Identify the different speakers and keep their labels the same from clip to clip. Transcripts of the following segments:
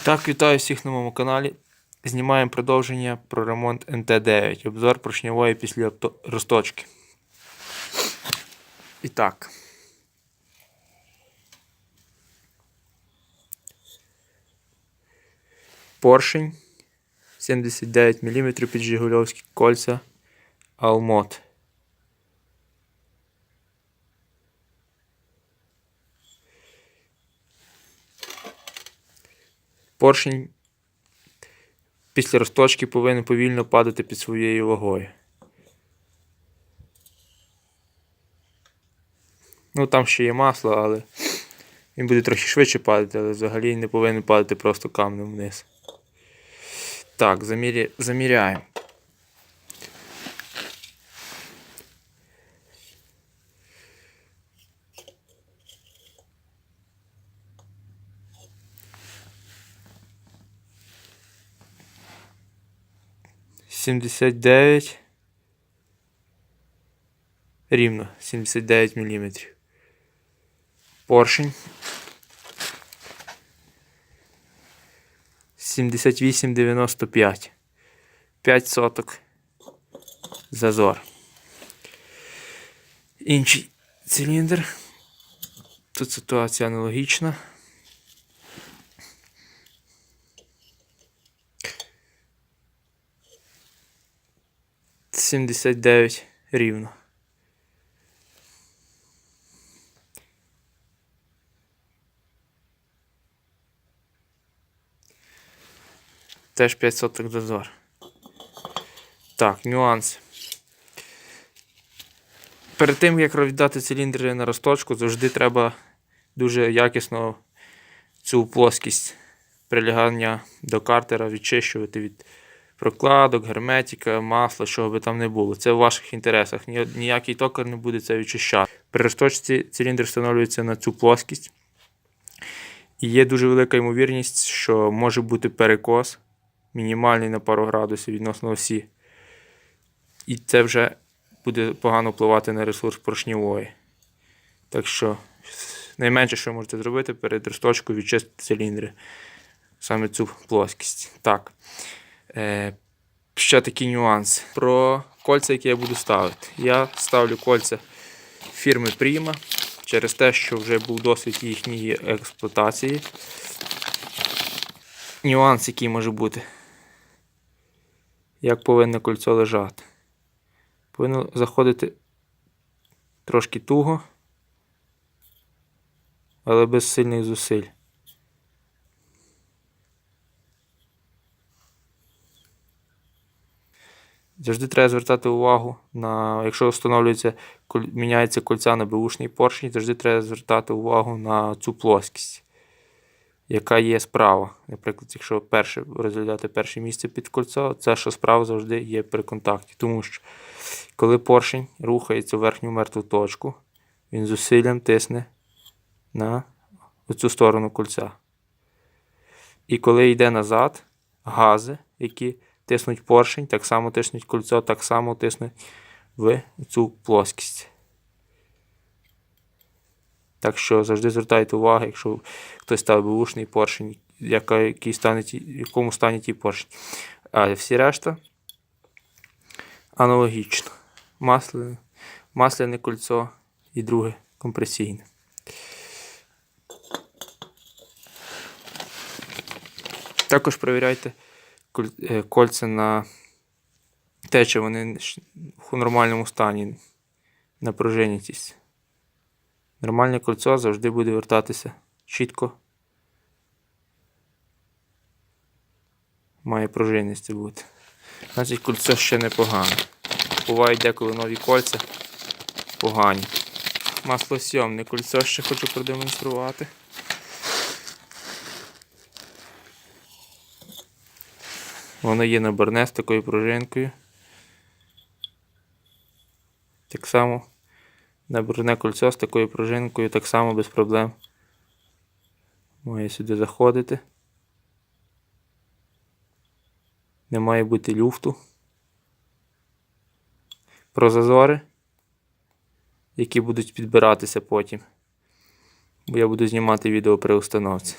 Speaker 1: Так, вітаю всіх на моєму каналі. Знімаємо продовження про ремонт НТ-9. Обзор поршневої після розточки. І так. Поршень 79 мм під жигульовські кольця Алмот. Поршень після розточки повинен повільно падати під своєю вагою. Ну там ще є масло, але він буде трохи швидше падати, але взагалі не повинен падати просто камнем вниз. Так, заміряємо. Рівно 79 мм. Поршень 78,95. 5 соток зазор. Інший циліндр. Тут ситуація аналогічна. — 79 рівно. Теж 5 соток зазор. Так, нюанси. Перед тим, як віддати циліндри на розточку, завжди треба дуже якісно цю плоскість прилягання до картера відчищувати від прокладок, герметика, масла, що би там не було. Це в ваших інтересах. Ніякий токар не буде це відчищати. При розточці циліндр встановлюється на цю плоскість. І є дуже велика ймовірність, що може бути перекос, мінімальний на пару градусів відносно осі. І це вже буде погано впливати на ресурс поршневої. Так що, найменше, що ви можете зробити, перед розточкою відчистити циліндри. Саме цю плоскість. Так. Ще такий нюанс. Про кольця, які я буду ставити. Я ставлю кольця фірми Prima, через те, що вже був досвід їхньої експлуатації. Нюанс, який може бути. Як повинно кольцо лежати. Повинно заходити трошки туго, але без сильних зусиль. Завжди треба звертати увагу на, якщо міняється кольця на беушний поршень, завжди треба звертати увагу на цю плоскість, яка є справа. Наприклад, якщо розглядати перше місце під кольцо, це, що справа, завжди є при контакті. Тому що, коли поршень рухається в верхню мертву точку, він зусиллям тисне на цю сторону кольця. І коли йде назад, гази, які тиснуть поршень, так само тиснуть кольцо, так само тиснуть в цю плоскість. Так що завжди звертайте увагу, якщо хтось ставить беушний поршень, в якому стані ті поршень. А всі решта аналогічно. Масляне кольцо і друге компресійне. Також перевіряйте кольця на те, чи вони в нормальному стані, на пружиністість. Нормальне кольцо завжди буде вертатися чітко. Має пружинність бути. Значить, кольцо ще непогане. Бувають деколи нові кольця погані. Маслосйомне кольцо ще хочу продемонструвати. Воно є наборне з такою пружинкою. Так само наборне кольцо з такою пружинкою, так само без проблем має сюди заходити. Не має бути люфту. Про зазори, які будуть підбиратися потім, бо я буду знімати відео при установці.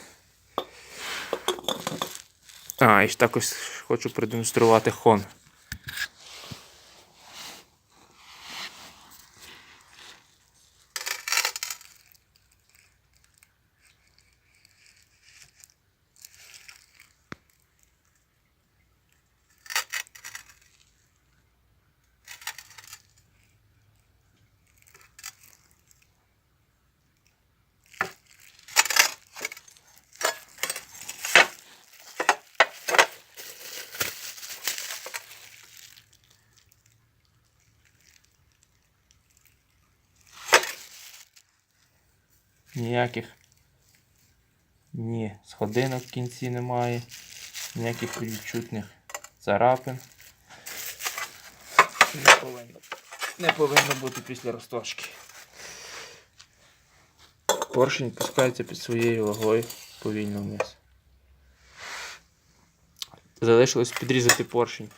Speaker 1: І ж також хочу продемонструвати хон. Ніяких сходинок в кінці немає, ніяких відчутних царапин. Не повинно бути після розточки. Поршень пускається під своєю вагою повільно вниз. Залишилось підрізати поршень,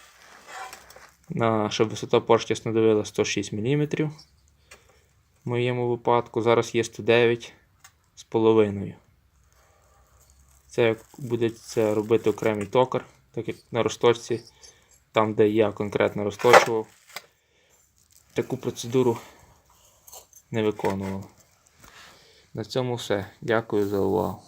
Speaker 1: щоб висота поршня становила 106 мм. В моєму випадку зараз є 109,5. Це буде робити окремий токар, так як на розточці, там де я конкретно розточував, таку процедуру не виконував. На цьому все. Дякую за увагу.